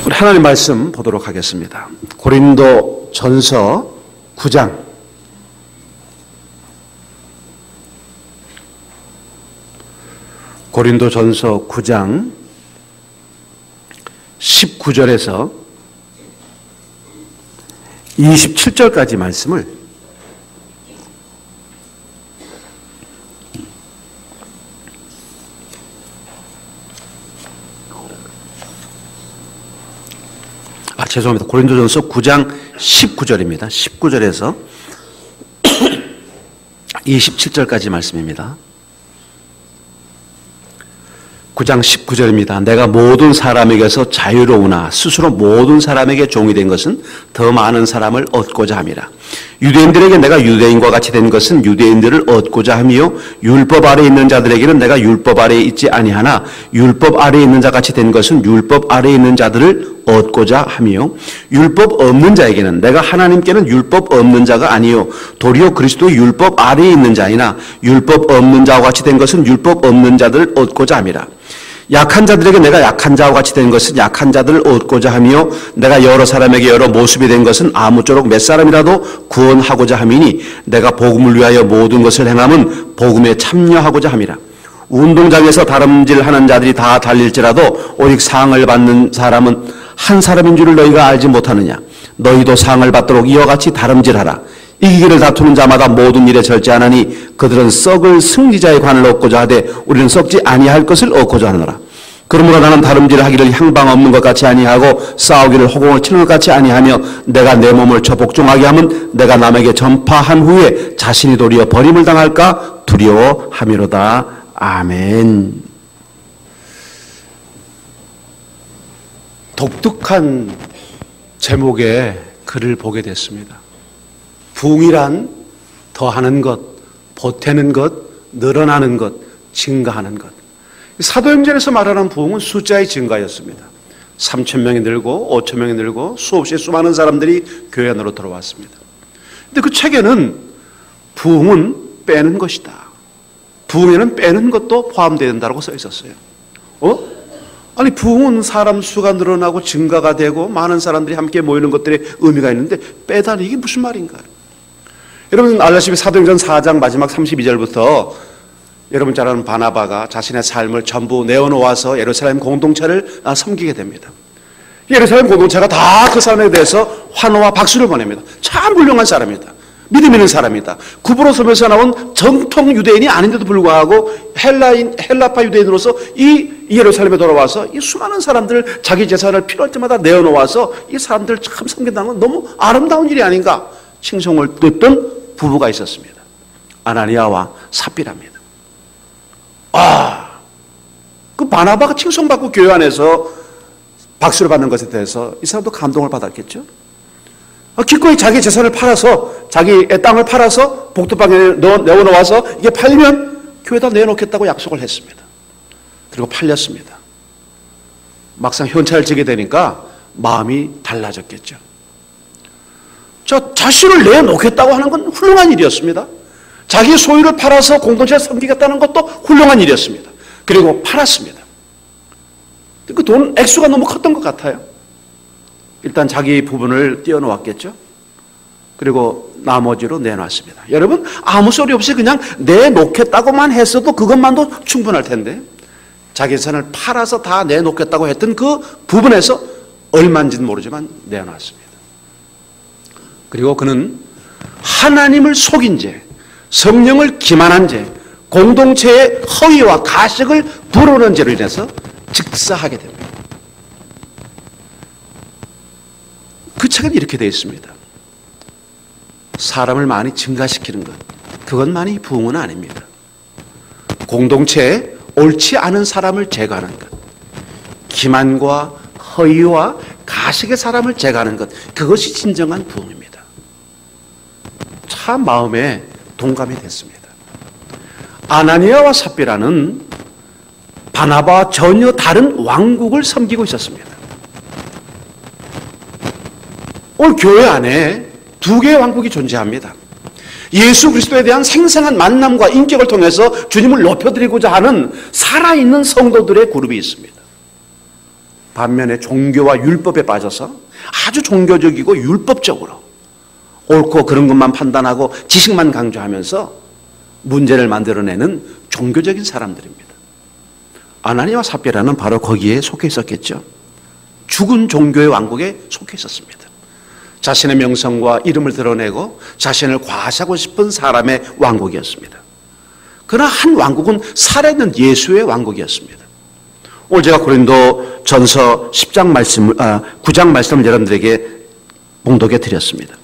우리 하나님 말씀 보도록 하겠습니다. 고린도 전서 9장 19절에서 27절까지 말씀을 죄송합니다. 고린도전서 9장 19절입니다. 19절에서 27절까지 말씀입니다. 9장 19절입니다. 내가 모든 사람에게서 자유로우나 스스로 모든 사람에게 종이 된 것은 더 많은 사람을 얻고자 함이라. 유대인들에게 내가 유대인과 같이 된 것은 유대인들을 얻고자 함이요 율법 아래에 있는 자들에게는 내가 율법 아래에 있지 아니하나 율법 아래에 있는 자 같이 된 것은 율법 아래에 있는 자들을 얻고자 함이요 율법 없는 자에게는 내가 하나님께는 율법 없는 자가 아니요 도리어 그리스도 율법 아래에 있는 자이나 율법 없는 자와 같이 된 것은 율법 없는 자들을 얻고자 함이라. 약한 자들에게 내가 약한 자와 같이 된 것은 약한 자들을 얻고자 하며 내가 여러 사람에게 여러 모습이 된 것은 아무쪼록 몇 사람이라도 구원하고자 함이니 내가 복음을 위하여 모든 것을 행함은 복음에 참여하고자 함이라. 운동장에서 다름질하는 자들이 다 달릴지라도 오직 상을 받는 사람은 한 사람인 줄을 너희가 알지 못하느냐. 너희도 상을 받도록 이와 같이 다름질하라. 이기기를 다투는 자마다 모든 일에 절제하나니 그들은 썩을 승리자의 관을 얻고자 하되 우리는 썩지 아니할 것을 얻고자 하노라. 그러므로 나는 다름질을 하기를 향방 없는 것 같이 아니하고 싸우기를 허공을 치는 것 같이 아니하며 내가 내 몸을 쳐 복종하게 하면 내가 남에게 전파한 후에 자신이 도리어 버림을 당할까 두려워함이로다. 아멘. 독특한 제목의 글을 보게 됐습니다. 부흥이란 더하는 것, 보태는 것, 늘어나는 것, 증가하는 것. 사도행전에서 말하는 부흥은 숫자의 증가였습니다. 3,000명이 늘고 5,000명이 늘고 수없이 수많은 사람들이 교회 안으로 들어왔습니다. 근데 그 책에는 부흥은 빼는 것이다. 부흥에는 빼는 것도 포함되어야 된다고 써 있었어요. 아니 부흥은 사람 수가 늘어나고 증가가 되고 많은 사람들이 함께 모이는 것들의 의미가 있는데 빼다니 이게 무슨 말인가요? 여러분 알다시피 사도행전 4장 마지막 32절부터 여러분 잘 아는 바나바가 자신의 삶을 전부 내어놓아서 예루살렘 공동체를 섬기게 됩니다. 예루살렘 공동체가 다 그 사람에 대해서 환호와 박수를 보냅니다. 참 훌륭한 사람이다. 믿음 있는 사람이다. 구브로 섬에서 나온 정통 유대인이 아닌데도 불구하고 헬라파 유대인으로서 이 예루살렘에 돌아와서 이 수많은 사람들 자기 재산을 필요할 때마다 내어놓아서 이 사람들 참 섬긴다는 건 너무 아름다운 일이 아닌가 칭송을 듣던 부부가 있었습니다. 아나니아와 삽비라입니다. 그 바나바가 칭송받고 교회 안에서 박수를 받는 것에 대해서 이 사람도 감동을 받았겠죠. 기꺼이 자기 재산을 팔아서 자기의 땅을 팔아서 복도방에 내어놓아서 이게 팔리면 교회에다 내놓겠다고 약속을 했습니다. 그리고 팔렸습니다. 막상 현찰을 지게 되니까 마음이 달라졌겠죠. 자신을 내놓겠다고 하는 건 훌륭한 일이었습니다. 자기 소유를 팔아서 공동체를 섬기겠다는 것도 훌륭한 일이었습니다. 그리고 팔았습니다. 그 돈 액수가 너무 컸던 것 같아요. 일단 자기 부분을 떼어놓았겠죠. 그리고 나머지로 내놨습니다. 여러분 아무 소리 없이 그냥 내놓겠다고만 했어도 그것만도 충분할 텐데 자기 재산을 팔아서 다 내놓겠다고 했던 그 부분에서 얼마인지는 모르지만 내놨습니다. 그리고 그는 하나님을 속인 죄, 성령을 기만한 죄, 공동체의 허위와 가식을 부르는 죄로 인해서 즉사하게 됩니다. 그 책은 이렇게 되어 있습니다. 사람을 많이 증가시키는 것, 그것만이 부흥은 아닙니다. 공동체에 옳지 않은 사람을 제거하는 것, 기만과 허위와 가식의 사람을 제거하는 것, 그것이 진정한 부흥입니다. 참 마음에 동감이 됐습니다. 아나니아와 삽비라는 바나바와 전혀 다른 왕국을 섬기고 있었습니다. 오늘 교회 안에 두 개의 왕국이 존재합니다. 예수 그리스도에 대한 생생한 만남과 인격을 통해서 주님을 높여드리고자 하는 살아있는 성도들의 그룹이 있습니다. 반면에 종교와 율법에 빠져서 아주 종교적이고 율법적으로 옳고 그런 것만 판단하고 지식만 강조하면서 문제를 만들어내는 종교적인 사람들입니다. 아나니아와 삽비라는 바로 거기에 속해 있었겠죠. 죽은 종교의 왕국에 속해 있었습니다. 자신의 명성과 이름을 드러내고 자신을 과시하고 싶은 사람의 왕국이었습니다. 그러나 한 왕국은 살아있는 예수의 왕국이었습니다. 오늘 제가 고린도 전서 9장 말씀을 여러분들에게 봉독해 드렸습니다.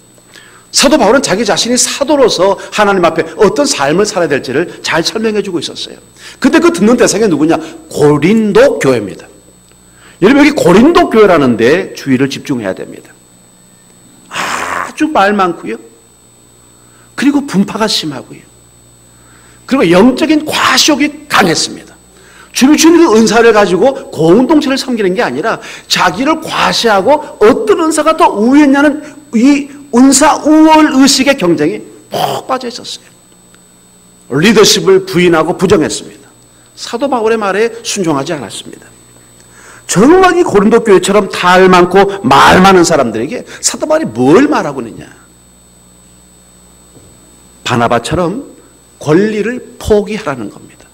사도 바울은 자기 자신이 사도로서 하나님 앞에 어떤 삶을 살아야 될지를 잘 설명해 주고 있었어요. 근데 그 듣는 대상이 누구냐? 고린도 교회입니다. 여러분, 여기 고린도 교회라는 데 주의를 집중해야 됩니다. 아주 말 많고요. 그리고 분파가 심하고요. 그리고 영적인 과시욕이 강했습니다. 주님의 은사를 가지고 공동체를 섬기는 게 아니라 자기를 과시하고 어떤 은사가 더 우위했냐는 이 은사 우월 의식의 경쟁이 푹 빠져 있었어요. 리더십을 부인하고 부정했습니다. 사도 바울의 말에 순종하지 않았습니다. 정말 이 고린도 교회처럼 달 많고 말 많은 사람들에게 사도 바울이 뭘 말하고 있느냐? 바나바처럼 권리를 포기하라는 겁니다.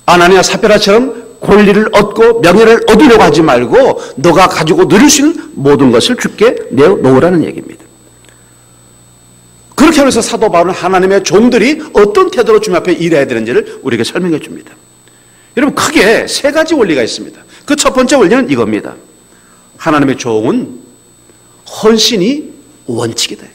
아나니아 삽비라처럼 권리를 얻고 명예를 얻으려고 하지 말고 너가 가지고 누릴 수 있는 모든 것을 주께 내어놓으라는 얘기입니다. 그렇게 하면서 사도 바울은 하나님의 종들이 어떤 태도로 주님 앞에 일해야 되는지를 우리에게 설명해 줍니다. 여러분, 크게 세 가지 원리가 있습니다. 그 첫 번째 원리는 이겁니다. 하나님의 종은 헌신이 원칙이다.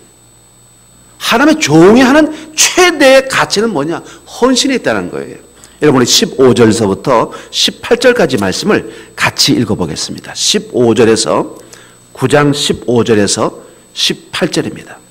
하나님의 종이 하는 최대의 가치는 뭐냐? 헌신이 있다는 거예요. 여러분이 15절에서부터 18절까지 말씀을 같이 읽어보겠습니다. 15절에서 9장 15절에서 18절입니다.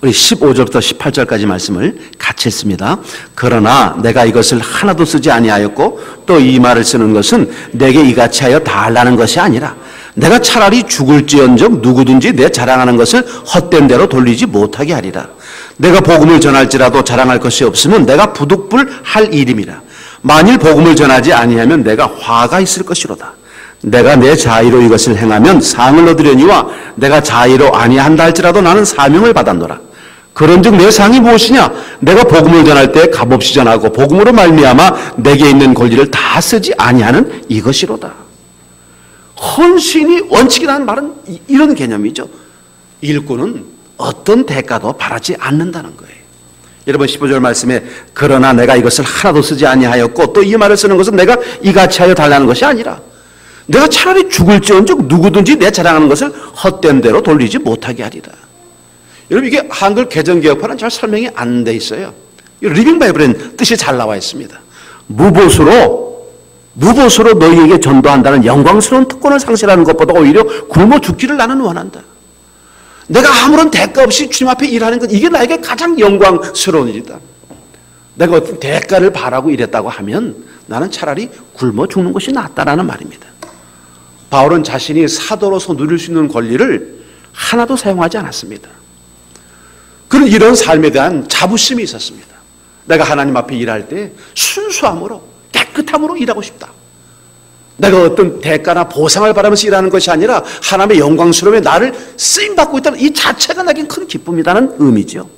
우리 15절부터 18절까지 말씀을 같이 읽습니다. 그러나 내가 이것을 하나도 쓰지 아니하였고 또 이 말을 쓰는 것은 내게 이같이 하여 달라는 것이 아니라 내가 차라리 죽을지언정 누구든지 내 자랑하는 것을 헛된 대로 돌리지 못하게 하리라. 내가 복음을 전할지라도 자랑할 것이 없으면 내가 부득불할 일임이라. 만일 복음을 전하지 아니하면 내가 화가 있을 것이로다. 내가 내 자의로 이것을 행하면 상을 얻으려니와 내가 자의로 아니한다 할지라도 나는 사명을 받았노라. 그런즉 내 상이 무엇이냐? 내가 복음을 전할 때 값없이 전하고 복음으로 말미암아 내게 있는 권리를 다 쓰지 아니하는 이것이로다. 헌신이 원칙이라는 말은 이런 개념이죠. 일꾼은 어떤 대가도 바라지 않는다는 거예요. 여러분 15절 말씀에 그러나 내가 이것을 하나도 쓰지 아니하였고 또 이 말을 쓰는 것은 내가 이같이 하여 달라는 것이 아니라 내가 차라리 죽을지언정 누구든지 내 자랑하는 것을 헛된 대로 돌리지 못하게 하리라. 여러분, 이게 한글 개정개혁판은 잘 설명이 안 돼 있어요. 리빙 바이블에는 뜻이 잘 나와 있습니다. 무보수로 너희에게 전도한다는 영광스러운 특권을 상실하는 것보다 오히려 굶어 죽기를 나는 원한다. 내가 아무런 대가 없이 주님 앞에 일하는 것, 이게 나에게 가장 영광스러운 일이다. 내가 어떤 대가를 바라고 일했다고 하면 나는 차라리 굶어 죽는 것이 낫다라는 말입니다. 바울은 자신이 사도로서 누릴 수 있는 권리를 하나도 사용하지 않았습니다. 그런 이런 삶에 대한 자부심이 있었습니다. 내가 하나님 앞에 일할 때 순수함으로 깨끗함으로 일하고 싶다. 내가 어떤 대가나 보상을 바라면서 일하는 것이 아니라 하나님의 영광스러움에 나를 쓰임받고 있다는 이 자체가 나에겐 큰 기쁨이라는 의미죠.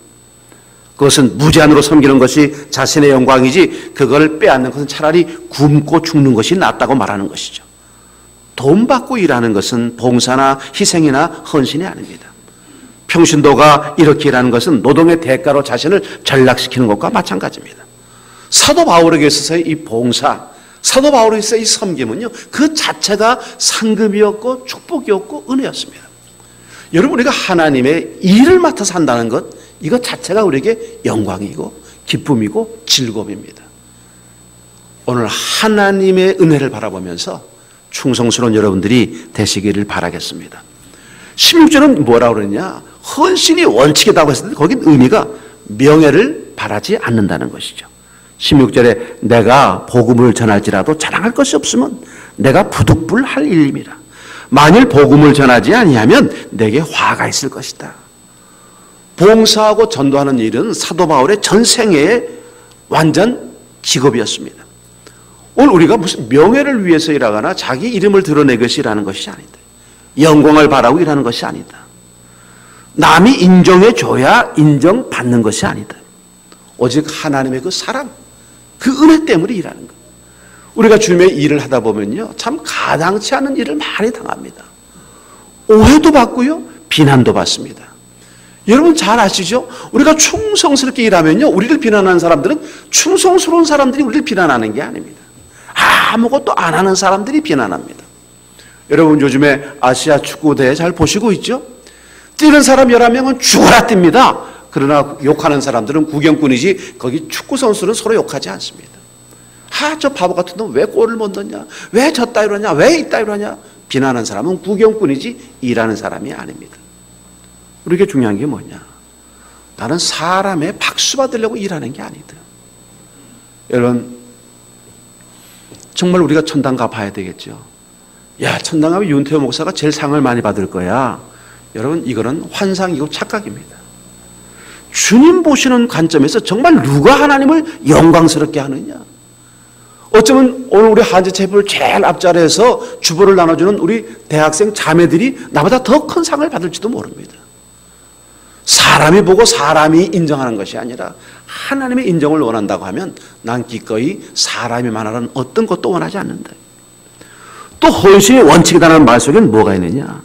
그것은 무제한으로 섬기는 것이 자신의 영광이지 그걸 빼앗는 것은 차라리 굶고 죽는 것이 낫다고 말하는 것이죠. 돈 받고 일하는 것은 봉사나 희생이나 헌신이 아닙니다. 평신도가 이렇게 일하는 것은 노동의 대가로 자신을 전락시키는 것과 마찬가지입니다. 사도 바울에게 있어서의 이 봉사, 사도 바울에게 있어서의 이 섬김은요, 그 자체가 상급이었고 축복이었고 은혜였습니다. 여러분, 우리가 하나님의 일을 맡아서 한다는 것, 이것 자체가 우리에게 영광이고 기쁨이고 즐거움입니다. 오늘 하나님의 은혜를 바라보면서 충성스러운 여러분들이 되시기를 바라겠습니다. 16절은 뭐라고 그러냐? 헌신이 원칙이라고 했을 때 거긴 의미가 명예를 바라지 않는다는 것이죠. 16절에 내가 복음을 전할지라도 자랑할 것이 없으면 내가 부득불할 일임이라. 만일 복음을 전하지 아니하면 내게 화가 있을 것이다. 봉사하고 전도하는 일은 사도 바울의 전생애의 완전 직업이었습니다. 오늘 우리가 무슨 명예를 위해서 일하거나 자기 이름을 드러내기 위해서 일하는 것이 아니다. 영광을 바라고 일하는 것이 아니다. 남이 인정해줘야 인정받는 것이 아니다. 오직 하나님의 그 사랑, 그 은혜 때문에 일하는 것. 우리가 주님의 일을 하다 보면요, 참 가당치 않은 일을 많이 당합니다. 오해도 받고요, 비난도 받습니다. 여러분 잘 아시죠? 우리가 충성스럽게 일하면요, 우리를 비난하는 사람들은 충성스러운 사람들이 우리를 비난하는 게 아닙니다. 아무것도 안 하는 사람들이 비난합니다. 여러분 요즘에 아시아 축구대회 잘 보시고 있죠? 뛰는 사람 11명은 죽어라 뜁니다. 그러나 욕하는 사람들은 구경꾼이지 거기 축구 선수는 서로 욕하지 않습니다. 저 바보 같은 놈 왜 골을 못 넣냐? 왜 저 따위로 하냐? 왜 이 따위로 하냐? 비난하는 사람은 구경꾼이지 일하는 사람이 아닙니다. 우리에게 중요한 게 뭐냐? 나는 사람의 박수 받으려고 일하는 게 아니다. 여러분 정말 우리가 천당 가봐야 되겠죠. 야, 천당 가면 윤태호 목사가 제일 상을 많이 받을 거야. 여러분 이거는 환상이고 착각입니다. 주님 보시는 관점에서 정말 누가 하나님을 영광스럽게 하느냐? 어쩌면 오늘 우리 한지체부를 제일 앞자리에서 주보를 나눠주는 우리 대학생 자매들이 나보다 더 큰 상을 받을지도 모릅니다. 사람이 보고 사람이 인정하는 것이 아니라 하나님의 인정을 원한다고 하면 난 기꺼이 사람이 말하는 어떤 것도 원하지 않는다. 또 헌신의 원칙이라는 말 속에는 뭐가 있느냐?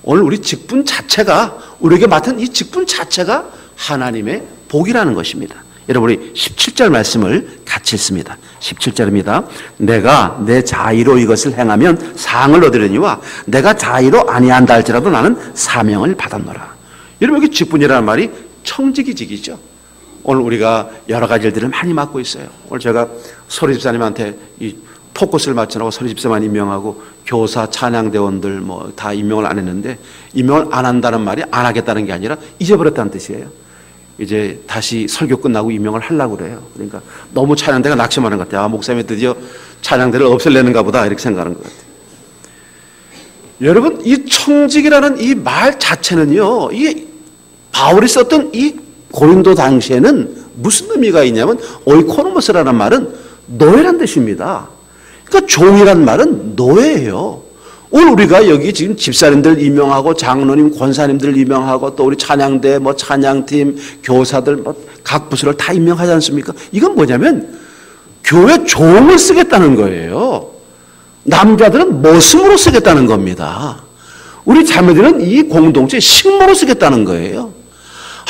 오늘 우리 직분 자체가, 우리에게 맡은 이 직분 자체가 하나님의 복이라는 것입니다. 여러분 우리 17절 말씀을 같이 읽습니다. 17절입니다. 내가 내 자의로 이것을 행하면 상을 얻으려니와 내가 자의로 아니한다 할지라도 나는 사명을 받았노라. 여러분 여기 직분이라는 말이 청지기직이죠. 오늘 우리가 여러 가지 일들을 많이 맡고 있어요. 오늘 제가 소리 집사님한테 이 포커스를 맞추라고 소리 집사만 임명하고 교사, 찬양대원들 뭐 다 임명을 안 했는데, 임명을 안 한다는 말이 안 하겠다는 게 아니라 잊어버렸다는 뜻이에요. 이제 다시 설교 끝나고 임명을 하려고 그래요. 그러니까 너무 찬양대가 낙심하는 것 같아요. 목사님이 드디어 찬양대를 없앨려는가 보다 이렇게 생각하는 것 같아요. 여러분 이 청직이라는 이 말 자체는요, 이 바울이 썼던 이 고린도 당시에는 무슨 의미가 있냐면 오이코노모스라는 말은 노예란 뜻입니다. 그러니까 종이란 말은 노예예요. 오늘 우리가 여기 지금 집사님들 임명하고 장로님, 권사님들 임명하고 또 우리 찬양대, 뭐 찬양팀, 교사들 뭐 각 부서를 다 임명하지 않습니까? 이건 뭐냐면 교회 종을 쓰겠다는 거예요. 남자들은 모습으로 쓰겠다는 겁니다. 우리 자매들은 이 공동체 식모로 쓰겠다는 거예요.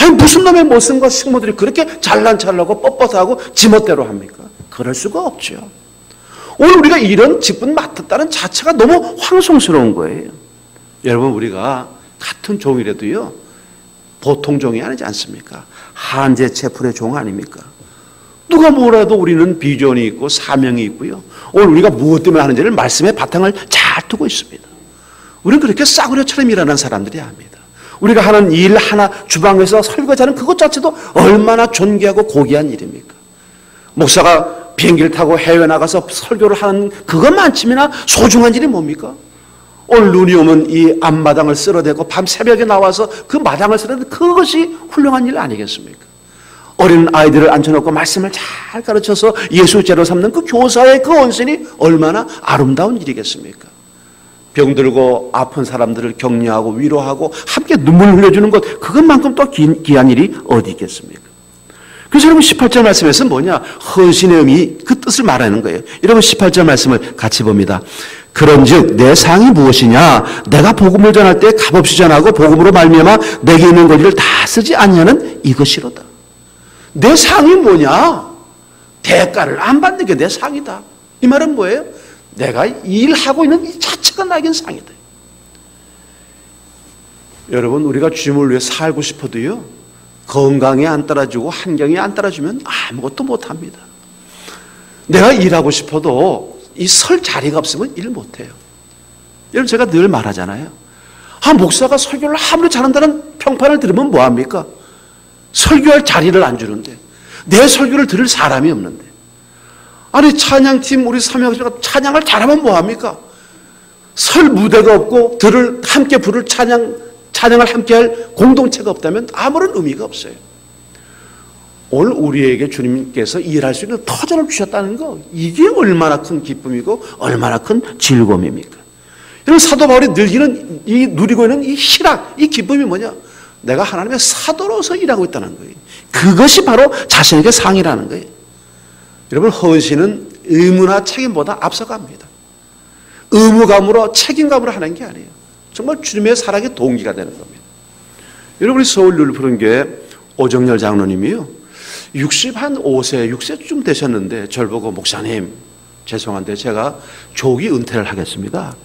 아니 무슨 놈의 모습과 식모들이 그렇게 잘난 척하고 뻣뻣하고 지멋대로 합니까? 그럴 수가 없죠. 오늘 우리가 이런 직분 맡았다는 자체가 너무 황송스러운 거예요. 여러분 우리가 같은 종이라도요 보통 종이 아니지 않습니까? 한제체풀의 종 아닙니까? 누가 뭐라도 우리는 비전이 있고 사명이 있고요. 오늘 우리가 무엇 때문에 하는지를 말씀의 바탕을 잘 두고 있습니다. 우리는 그렇게 싸구려처럼 일하는 사람들이 아닙니다. 우리가 하는 일 하나, 주방에서 설거지하는 그것 자체도 얼마나 존귀하고 고귀한 일입니까? 목사가 비행기를 타고 해외 나가서 설교를 하는 그것만큼이나 소중한 일이 뭡니까? 오늘 눈이 오면 이 앞마당을 쓸어대고 밤 새벽에 나와서 그 마당을 쓸어대는 그것이 훌륭한 일 아니겠습니까? 어린 아이들을 앉혀놓고 말씀을 잘 가르쳐서 예수제로 삼는 그 교사의 그 헌신이 얼마나 아름다운 일이겠습니까? 병들고 아픈 사람들을 격려하고 위로하고 함께 눈물 흘려주는 것, 그것만큼 또 귀한 일이 어디 있겠습니까? 그래서 여러분 18절 말씀에서 뭐냐? 헌신의 의미, 그 뜻을 말하는 거예요. 여러분 18절 말씀을 같이 봅니다. 그런즉 내 상이 무엇이냐? 내가 복음을 전할 때 값없이 전하고 복음으로 말미암아 내게 있는 권리를 다 쓰지 아니하는 이것이로다. 내 상이 뭐냐? 대가를 안 받는 게 내 상이다. 이 말은 뭐예요? 내가 일하고 있는 이 자체가 나에겐 상이다. 여러분 우리가 주님을 위해 살고 싶어도요, 건강에 안 따라주고 환경에 안 따라주면 아무것도 못합니다. 내가 일하고 싶어도 이 설 자리가 없으면 일 못해요. 여러분 제가 늘 말하잖아요. 목사가 설교를 아무리 잘한다는 평판을 들으면 뭐합니까? 설교할 자리를 안 주는데, 내 설교를 들을 사람이 없는데, 아니 찬양팀 우리 사명자가 찬양을 잘하면 뭐합니까? 설 무대가 없고 함께 부를 찬양을 함께 할 공동체가 없다면 아무런 의미가 없어요. 오늘 우리에게 주님께서 일할 수 있는 터전을 주셨다는 거, 이게 얼마나 큰 기쁨이고 얼마나 큰 즐거움입니까? 여러분, 사도 바울이 누리고 있는 이 희락, 이 기쁨이 뭐냐? 내가 하나님의 사도로서 일하고 있다는 거예요. 그것이 바로 자신에게 상이라는 거예요. 여러분, 헌신은 의무나 책임보다 앞서갑니다. 의무감으로 책임감으로 하는 게 아니에요. 정말 주님의 사랑의 동기가 되는 겁니다. 여러분이 서울 율푸른교회 오정열 장로님이요, 65세, 6세쯤 되셨는데 저를 보고 목사님 죄송한데 제가 조기 은퇴를 하겠습니다.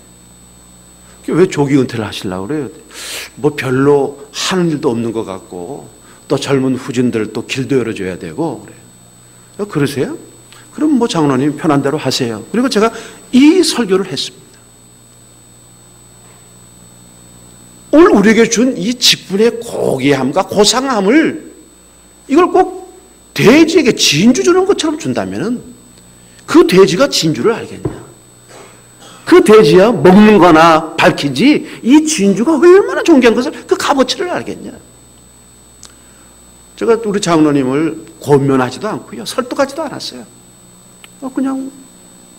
왜 조기 은퇴를 하시려고 그래요? 뭐 별로 하는 일도 없는 것 같고 또 젊은 후진들 또 길도 열어줘야 되고 그래요. 그러세요? 그럼 뭐 장로님 편한 대로 하세요. 그리고 제가 이 설교를 했습니다. 오늘 우리에게 준 이 직분의 고귀함과 고상함을 이걸 꼭 돼지에게 진주 주는 것처럼 준다면 그 돼지가 진주를 알겠냐? 그 돼지야 먹는 거나 밝히지 이 진주가 얼마나 존귀한 것을 그 값어치를 알겠냐? 제가 우리 장로님을 권면하지도 않고요, 설득하지도 않았어요. 그냥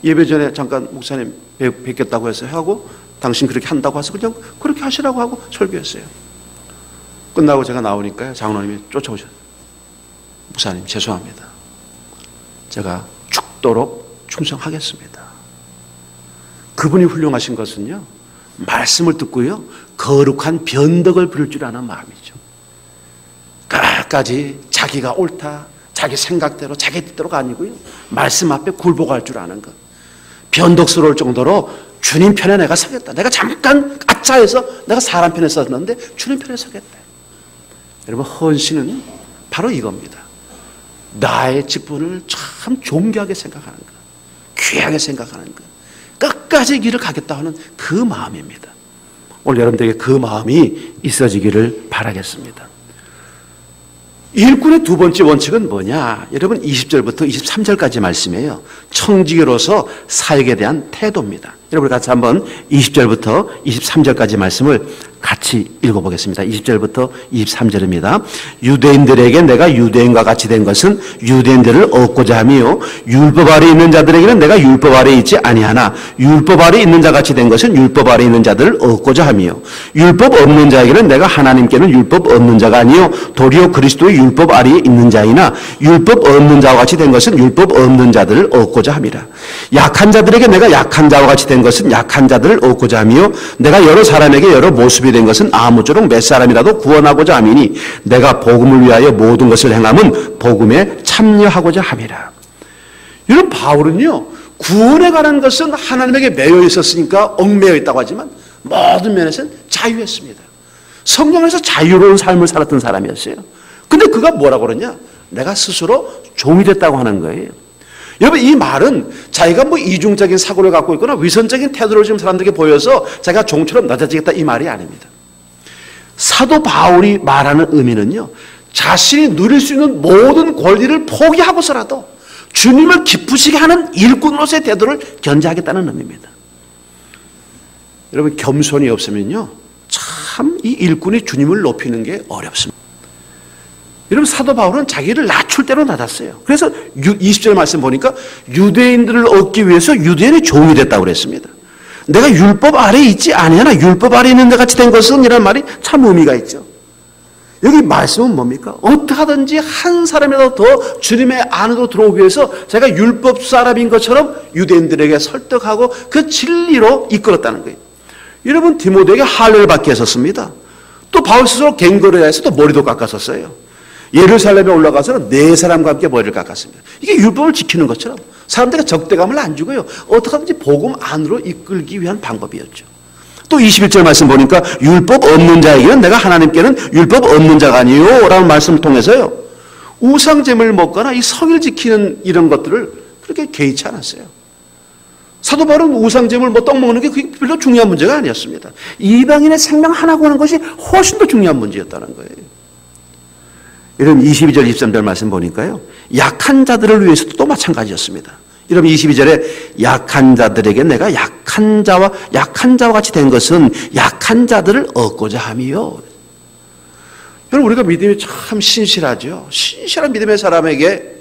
예배 전에 잠깐 목사님 뵙겠다고 해서 하고 당신 그렇게 한다고 해서 그냥 그렇게 하시라고 하고 설교했어요. 끝나고 제가 나오니까요, 장로님이 쫓아오셨어요. 목사님 죄송합니다. 제가 죽도록 충성하겠습니다. 그분이 훌륭하신 것은요, 말씀을 듣고요, 거룩한 변덕을 부릴 줄 아는 마음이죠. 끝까지 자기가 옳다, 자기 생각대로 자기 뜻대로가 아니고요, 말씀 앞에 굴복할 줄 아는 것. 변덕스러울 정도로 주님 편에 내가 서겠다. 내가 잠깐 아차해서 내가 사람 편에 섰는데 주님 편에 서겠다. 여러분, 헌신은 바로 이겁니다. 나의 직분을 참 존귀하게 생각하는 것, 귀하게 생각하는 것, 끝까지 길을 가겠다 하는 그 마음입니다. 오늘 여러분들에게 그 마음이 있어지기를 바라겠습니다. 일꾼의 두 번째 원칙은 뭐냐? 여러분, 20절부터 23절까지 말씀이에요. 청지기로서 사역에 대한 태도입니다. 여러분 같이 한번 20절부터 23절까지 말씀을 같이 읽어보겠습니다. 20절부터 23절입니다. 유대인들에게 내가 유대인과 같이 된 것은 유대인들을 얻고자 하며 율법 아래 있는 자들에게는 내가 율법 아래 있지 아니하나 율법 아래 있는 자 같이 된 것은 율법 아래 있는 자들을 얻고자 하며 율법 없는 자에게는 내가 하나님께는 율법 없는 자가 아니요 도리어 그리스도의 율법 아래에 있는 자이나 율법 없는 자와 같이 된 것은 율법 없는 자들을 얻고자 함이라. 약한 자들에게 내가 약한 자와 같이 된 것은 약한 자들을 얻고자 하며 내가 여러 사람에게 여러 모습이 된 것은 아무쪼록 몇 사람이라도 구원하고자 함이니 내가 복음을 위하여 모든 것을 행함은 복음에 참여하고자 함이라. 이런 바울은요, 구원에 관한 것은 하나님에게 매여 있었으니까 얽매여 있다고 하지만 모든 면에서는 자유했습니다. 성령에서 자유로운 삶을 살았던 사람이었어요. 근데 그가 뭐라고 그러냐? 내가 스스로 종이 됐다고 하는 거예요. 여러분, 이 말은 자기가 뭐 이중적인 사고를 갖고 있거나 위선적인 태도를 지금 사람들에게 보여서 자기가 종처럼 낮아지겠다, 이 말이 아닙니다. 사도 바울이 말하는 의미는요, 자신이 누릴 수 있는 모든 권리를 포기하고서라도 주님을 기쁘시게 하는 일꾼으로서의 태도를 견지하겠다는 의미입니다. 여러분, 겸손이 없으면요, 참 이 일꾼이 주님을 높이는 게 어렵습니다. 여러분, 사도 바울은 자기를 낮출 대로 낮았어요. 그래서 20절 말씀 보니까 유대인들을 얻기 위해서 유대인의 종이 됐다고 그랬습니다. 내가 율법 아래에 있지 아니하나 율법 아래에 있는 데 같이 된 것은 이란 말이 참 의미가 있죠. 여기 말씀은 뭡니까? 어떻게 하든지 한 사람이라도 더 주님의 안으로 들어오기 위해서 제가 율법 사람인 것처럼 유대인들에게 설득하고 그 진리로 이끌었다는 거예요. 여러분, 디모데에게 할례를 받게 했었습니다. 또 바울 스스로 갱거려해서 또 머리도 깎았었어요. 예루살렘에 올라가서는 네 사람과 함께 머리를 깎았습니다. 이게 율법을 지키는 것처럼 사람들에게 적대감을 안 주고요, 어떻게 하든지 복음 안으로 이끌기 위한 방법이었죠. 또 21절 말씀 보니까 율법 없는 자에게는 내가 하나님께는 율법 없는 자가 아니요 라는 말씀을 통해서요, 우상제물 먹거나 이 성일 지키는 이런 것들을 그렇게 개의치 않았어요. 사도 바울은 우상제물 뭐 떡 먹는 게 그게 별로 중요한 문제가 아니었습니다. 이방인의 생명 하나 구하는 것이 훨씬 더 중요한 문제였다는 거예요. 이런 22절 23절 말씀 보니까요, 약한 자들을 위해서도 또 마찬가지였습니다. 이런 22절에 약한 자들에게 내가 약한 자와 같이 된 것은 약한 자들을 얻고자 함이요. 여러분, 우리가 믿음이 참 신실하죠. 신실한 믿음의 사람에게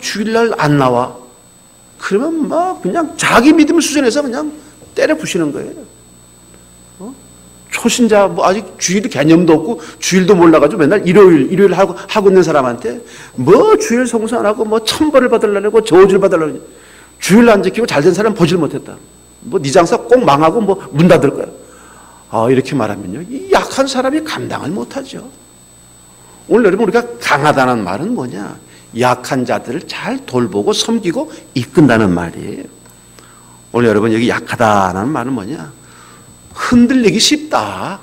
주일날 안 나와. 그러면 그냥 자기 믿음 수준에서 그냥 때려 부시는 거예요. 초신자 아직 주일 개념도 없고 주일도 몰라가지고 맨날 일요일 하고 있는 사람한테 주일 성수 안 하고 천벌을 받으려고 저주를 받으려고 주일 안 지키고 잘된 사람 보질 못했다. 네 장사 꼭 망하고 문 닫을 거야. 이렇게 말하면요, 이 약한 사람이 감당을 못하죠. 오늘 여러분, 우리가 강하다는 말은 뭐냐? 약한 자들을 잘 돌보고 섬기고 이끈다는 말이에요. 오늘 여러분, 여기 약하다는 말은 뭐냐? 흔들리기 쉽다.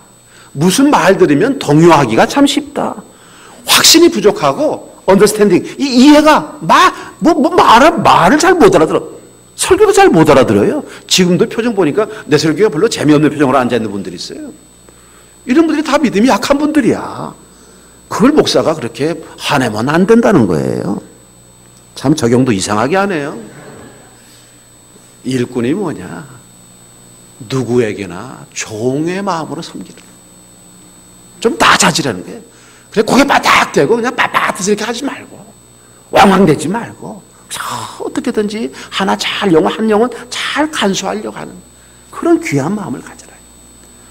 무슨 말 들으면 동요하기가 참 쉽다. 확신이 부족하고 언더스탠딩, 이해가 말을 잘 못 알아들어. 설교도 잘 못 알아들어요. 지금도 표정 보니까 내 설교가 별로 재미없는 표정으로 앉아있는 분들이 있어요. 이런 분들이 다 믿음이 약한 분들이야. 그걸 목사가 그렇게 화내면 안 된다는 거예요. 참 적용도 이상하게 하네요. 일꾼이 뭐냐? 누구에게나 종의 마음으로 섬기는, 좀 나자지라는 게. 그래, 고개 바닥 대고 그냥 빳빳해서 이렇게 하지 말고, 왕왕대지 말고, 어떻게든지 한 영혼 잘 간수하려고 하는 그런 귀한 마음을 가져라.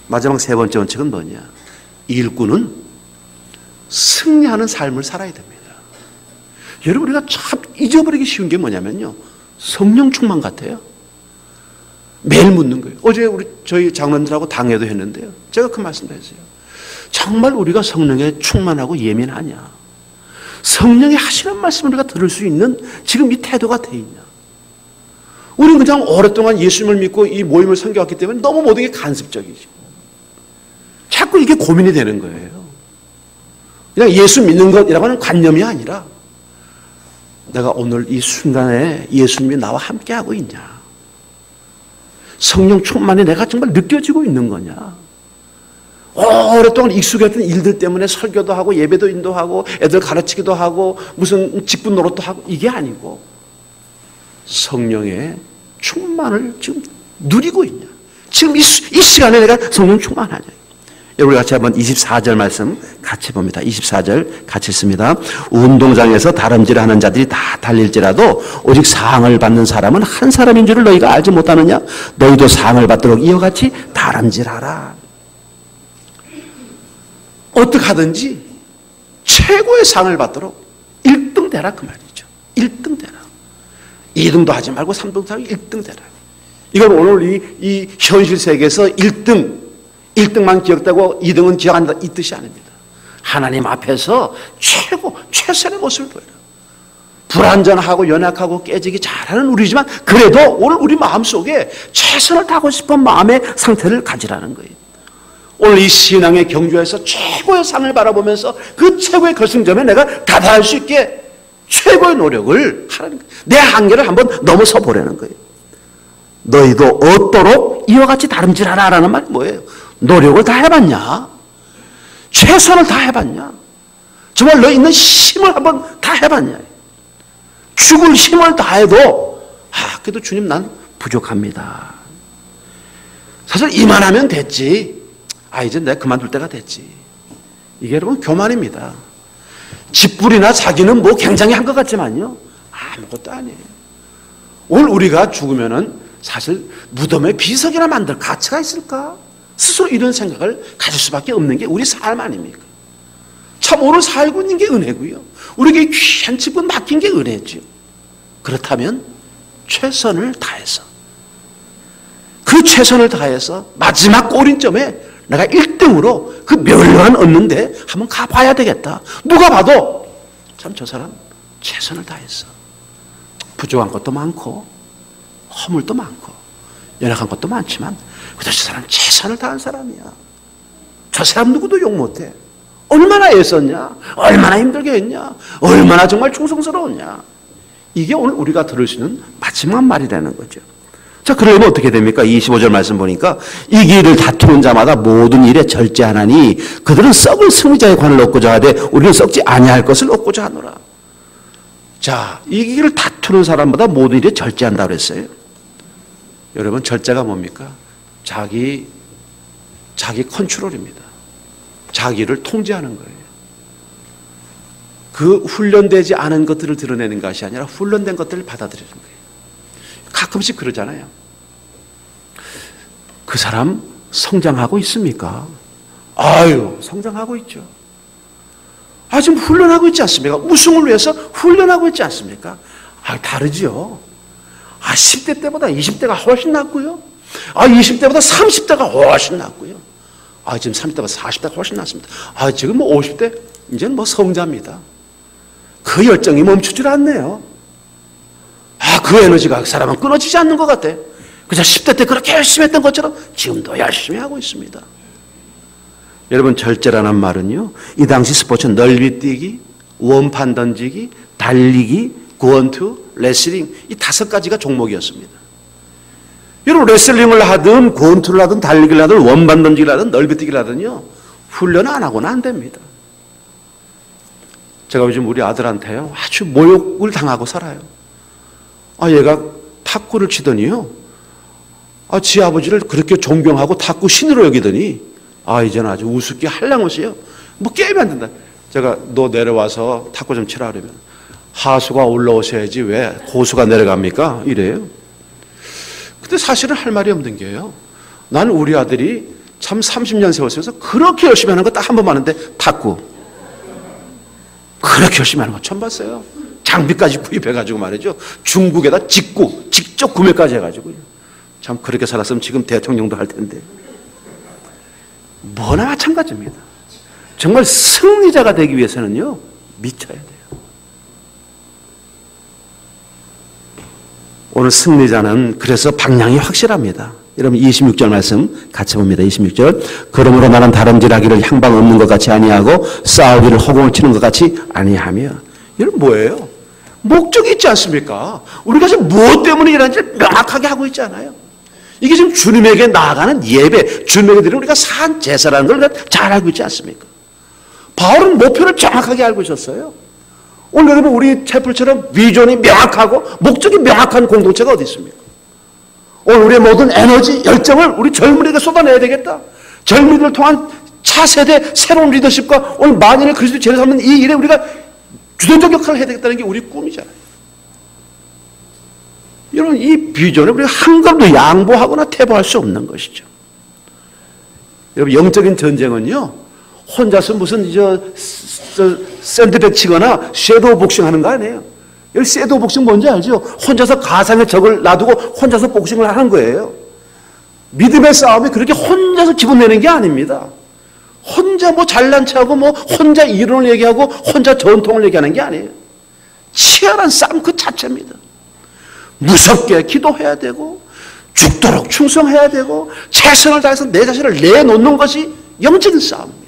마지막 세 번째 원칙은 뭐냐? 일꾼은 승리하는 삶을 살아야 됩니다. 여러분, 우리가 참 잊어버리기 쉬운 게 뭐냐면요, 성령 충만 같아요. 매일 묻는 거예요. 어제 저희 장로님들하고 당회도 했는데요, 제가 그 말씀도 했어요. 정말 우리가 성령에 충만하고 예민하냐? 성령이 하시는 말씀을 우리가 들을 수 있는 지금 이 태도가 돼 있냐? 우리는 그냥 오랫동안 예수님을 믿고 이 모임을 섬겨왔기 때문에 너무 모든 게 간섭적이죠. 자꾸 이게 고민이 되는 거예요. 그냥 예수 믿는 것이라고 하는 관념이 아니라 내가 오늘 이 순간에 예수님이 나와 함께하고 있냐? 성령 충만이 내가 정말 느껴지고 있는 거냐? 오랫동안 익숙했던 일들 때문에 설교도 하고 예배도 인도하고 애들 가르치기도 하고 무슨 직분 노릇도 하고 이게 아니고 성령의 충만을 지금 누리고 있냐? 지금 이 시간에 내가 성령 충만하냐? 우리 같이 한번 24절 말씀 같이 봅니다. 24절 같이 씁니다. 운동장에서 다름질하는 자들이 다 달릴지라도 오직 상을 받는 사람은 한 사람인 줄을 너희가 알지 못하느냐? 너희도 상을 받도록 이와 같이 다름질하라. 어떻게 하든지 최고의 상을 받도록 1등 되라 그 말이죠. 1등 되라. 2등도 하지 말고 3등도 하고 1등 되라. 이건 오늘 이 현실 세계에서 1등만 기억되고 2등은 기억 안 한다, 이 뜻이 아닙니다. 하나님 앞에서 최선의 모습을 보여라. 불완전하고 연약하고 깨지기 잘하는 우리지만 그래도 오늘 우리 마음속에 최선을 다하고 싶은 마음의 상태를 가지라는 거예요. 오늘 이 신앙의 경주에서 최고의 상을 바라보면서 그 최고의 결승점에 내가 다다를 수 있게 최고의 노력을 하라는 거예요. 내 한계를 한번 넘어서 보라는 거예요. 너희도 얻도록 이와 같이 다름질하라 라는 말이 뭐예요? 노력을 다 해봤냐? 최선을 다 해봤냐? 정말 너 있는 힘을 한번 다 해봤냐? 죽을 힘을 다 해도 그래도 주님 난 부족합니다. 사실 이만하면 됐지. 이제 내가 그만둘 때가 됐지. 이게 여러분 교만입니다. 집불이나 자기는 굉장히 한 것 같지만요, 아무것도 아니에요. 오늘 우리가 죽으면은 사실 무덤에 비석이나 만들 가치가 있을까? 스스로 이런 생각을 가질 수밖에 없는 게 우리 삶 아닙니까? 참 오늘 살고 있는 게 은혜고요. 우리에게 귀한 집은 맡긴 게 은혜죠. 그렇다면 최선을 다해서 그 최선을 다해서 마지막 꼬린점에 내가 1등으로 그 멸류관 얻는데 한번 가봐야 되겠다. 누가 봐도 참 저 사람 최선을 다했어. 부족한 것도 많고 허물도 많고 연약한 것도 많지만 그래도 저 사람 최선을 다한 사람이야. 저 사람 누구도 욕 못해. 얼마나 애썼냐? 얼마나 힘들게 했냐? 얼마나 정말 충성스러웠냐? 이게 오늘 우리가 들을 수 있는 마지막 말이 되는 거죠. 자, 그러면 어떻게 됩니까? 25절 말씀 보니까 이 길을 다투는 자마다 모든 일에 절제하나니 그들은 썩을 승리자의 관을 얻고자 하되 우리는 썩지 아니할 것을 얻고자 하노라. 자, 이 길을 다투는 사람마다 모든 일에 절제한다고 그랬어요. 여러분, 절제가 뭡니까? 자기 컨트롤입니다. 자기를 통제하는 거예요. 그 훈련되지 않은 것들을 드러내는 것이 아니라 훈련된 것들을 받아들이는 거예요. 가끔씩 그러잖아요. 그 사람 성장하고 있습니까? 아유, 성장하고 있죠. 아, 지금 훈련하고 있지 않습니까? 우승을 위해서 훈련하고 있지 않습니까? 아, 다르죠. 아, 10대 때보다 20대가 훨씬 낫고요. 아, 20대보다 30대가 훨씬 낫고요. 아, 지금 30대보다 40대가 훨씬 낫습니다. 아, 지금 뭐 50대, 이제는 뭐 성자입니다. 그 열정이 멈추질 않네요. 아, 그 에너지가 그 사람은 끊어지지 않는 것 같아. 그저 10대 때 그렇게 열심히 했던 것처럼 지금도 열심히 하고 있습니다. 여러분, 절제라는 말은요, 이 당시 스포츠 넓이 뛰기, 원판 던지기, 달리기, 권투, 레슬링, 이 5가지가 종목이었습니다. 여러분, 레슬링을 하든 권투를 하든 달리기를 하든 원반 던지기를 하든 넓이 뛰기를 하든요, 훈련 안 하고는 안 됩니다. 제가 요즘 우리 아들한테요, 아주 모욕을 당하고 살아요. 아, 얘가 탁구를 치더니요, 아, 지 아버지를 그렇게 존경하고 탁구 신으로 여기더니, 아, 이제는 아주 우습게 한량없이요, 뭐 게임이 안 된다. 제가 너 내려와서 탁구 좀 치라 그러면, 하수가 올라오셔야지 왜 고수가 내려갑니까? 이래요. 근데 사실은 할 말이 없는 게요, 난 우리 아들이 참 30년 세월에서 그렇게 열심히 하는 거 딱 한 번 봤는데, 탁구 그렇게 열심히 하는 거 처음 봤어요. 장비까지 구입해가지고 말이죠, 중국에다 직접 구매까지 해가지고요. 참 그렇게 살았으면 지금 대통령도 할 텐데. 뭐나 마찬가지입니다. 정말 승리자가 되기 위해서는요, 미쳐야 돼요. 오늘 승리자는 그래서 방향이 확실합니다. 여러분, 26절 말씀 같이 봅니다. 26절. 그러므로 나는 다름질하기를 향방 없는 것 같이 아니하고 싸우기를 허공을 치는 것 같이 아니하며. 여러분, 뭐예요? 목적이 있지 않습니까? 우리가 지금 무엇 때문에 일하는지를 명확하게 하고 있지 않아요? 이게 지금 주님에게 나아가는 예배, 주님에게 드리는 우리가 산 제사라는 걸 우리가 잘 알고 있지 않습니까? 바울은 목표를 정확하게 알고 있었어요. 오늘 여러분, 우리 채플처럼 비전이 명확하고 목적이 명확한 공동체가 어디 있습니까? 오늘 우리의 모든 에너지, 열정을 우리 젊은이에게 쏟아내야 되겠다. 젊은이들을 통한 차세대 새로운 리더십과 오늘 만인의 그리스도 죄를 삼는 이 일에 우리가 주도적 역할을 해야 되겠다는 게 우리 꿈이잖아요. 여러분, 이 비전을 우리가 한 걸음도 양보하거나 퇴보할 수 없는 것이죠. 여러분, 영적인 전쟁은요, 혼자서 무슨 샌드백 치거나 섀도우 복싱 하는 거 아니에요. 여기 섀도우 복싱 뭔지 알죠? 혼자서 가상의 적을 놔두고 혼자서 복싱을 하는 거예요. 믿음의 싸움이 그렇게 혼자서 기분 내는 게 아닙니다. 혼자 뭐 잘난 척하고 뭐 혼자 이론을 얘기하고 혼자 전통을 얘기하는 게 아니에요. 치열한 싸움 그 자체입니다. 무섭게 기도해야 되고 죽도록 충성해야 되고 최선을 다해서 내 자신을 내놓는 것이 영적인 싸움입니다.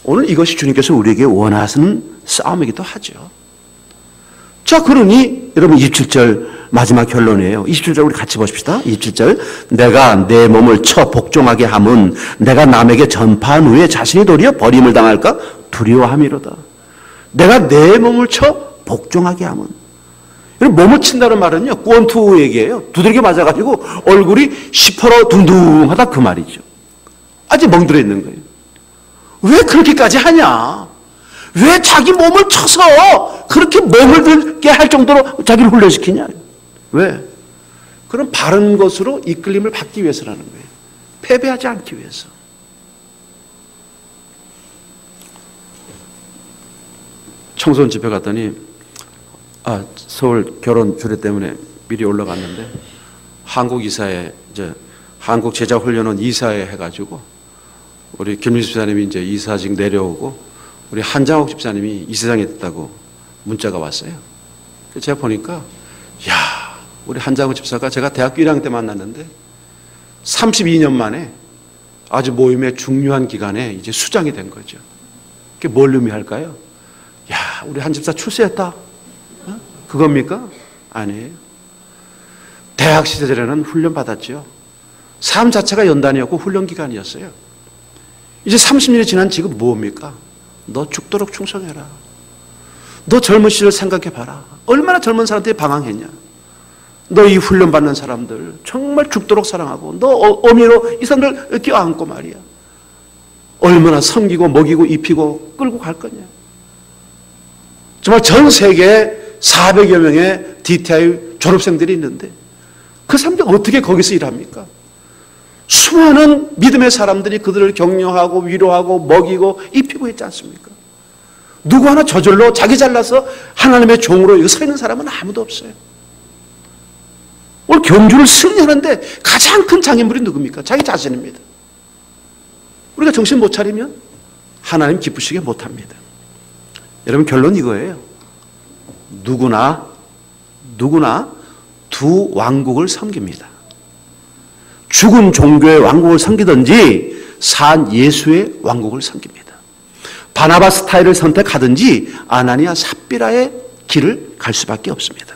오늘 이것이 주님께서 우리에게 원하시는 싸움이기도 하죠. 자, 그러니 여러분 27절 마지막 결론이에요. 27절 우리 같이 보십시다. 27절. 내가 내 몸을 쳐 복종하게 함은 내가 남에게 전파한 후에 자신이 도리어 버림을 당할까 두려워함이로다. 내가 내 몸을 쳐 복종하게 함은. 몸을 친다는 말은요, 권투 얘기예요. 두들겨 맞아가지고 얼굴이 시퍼러 둥둥하다 그 말이죠. 아직 멍들어 있는 거예요. 왜 그렇게까지 하냐? 왜 자기 몸을 쳐서 그렇게 몸을 들게 할 정도로 자기를 훈련시키냐? 왜? 그런 바른 것으로 이끌림을 받기 위해서라는 거예요. 패배하지 않기 위해서. 청소년 집회 갔더니 서울 결혼 주례 때문에 미리 올라갔는데 한국 이사회 한국 제자훈련원 이사회 해가지고 우리 김민수 집사님이 이제 이사직 내려오고 우리 한장옥 집사님이 이사장이 됐다고 문자가 왔어요. 제가 보니까 야, 우리 한장옥 집사가 제가 대학교 1학년 때 만났는데 32년 만에 아주 모임의 중요한 기간에 이제 수장이 된 거죠. 그게 뭘 의미할까요? 야, 우리 한 집사 출세했다. 그겁니까? 아니에요. 대학 시절에는 훈련 받았죠. 삶 자체가 연단이었고 훈련 기간이었어요. 이제 30년이 지난 지금 뭡니까? 너 죽도록 충성해라. 너 젊은 시절 생각해봐라. 얼마나 젊은 사람들이 방황했냐. 너 이 훈련 받는 사람들 정말 죽도록 사랑하고 너 어미로 이 사람들 껴안고 말이야. 얼마나 섬기고 먹이고 입히고 끌고 갈 거냐. 정말 전 세계 400여 명의 DTI 졸업생들이 있는데 그 사람들 어떻게 거기서 일합니까? 수많은 믿음의 사람들이 그들을 격려하고 위로하고 먹이고 입히고 있지 않습니까? 누구 하나 저절로 자기 잘나서 하나님의 종으로 서 있는 사람은 아무도 없어요. 오늘 경주를 승리하는데 가장 큰 장애물이 누굽니까? 자기 자신입니다. 우리가 정신 못 차리면 하나님 기쁘시게 못합니다. 여러분 결론 이거예요. 누구나 두 왕국을 섬깁니다. 죽은 종교의 왕국을 섬기든지 산 예수의 왕국을 섬깁니다. 바나바 스타일을 선택하든지 아나니아 삽비라의 길을 갈 수밖에 없습니다.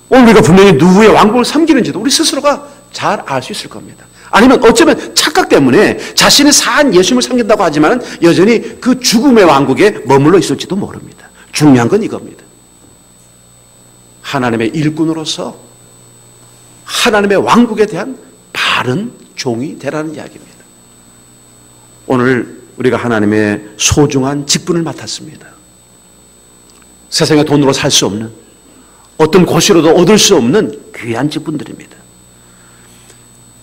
오늘 우리가 분명히 누구의 왕국을 섬기는지도 우리 스스로가 잘 알 수 있을 겁니다. 아니면 어쩌면 착각 때문에 자신이 산 예수님을 섬긴다고 하지만 여전히 그 죽음의 왕국에 머물러 있을지도 모릅니다. 중요한 건 이겁니다. 하나님의 일꾼으로서 하나님의 왕국에 대한 바른 종이 되라는 이야기입니다. 오늘 우리가 하나님의 소중한 직분을 맡았습니다. 세상의 돈으로 살 수 없는 어떤 곳으로도 얻을 수 없는 귀한 직분들입니다.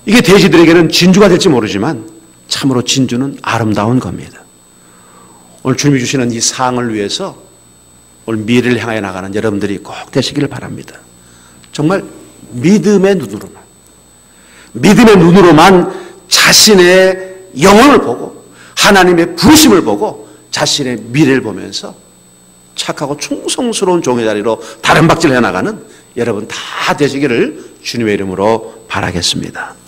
이게 돼지들에게는 진주가 될지 모르지만 참으로 진주는 아름다운 겁니다. 오늘 주님이 주시는 이 상을 위해서 오늘 미래를 향해 나가는 여러분들이 꼭 되시기를 바랍니다. 정말 믿음의 눈으로만 자신의 영혼을 보고 하나님의 부르심을 보고 자신의 미래를 보면서 착하고 충성스러운 종의 자리로 다른 박질을 해나가는 여러분 다 되시기를 주님의 이름으로 바라겠습니다.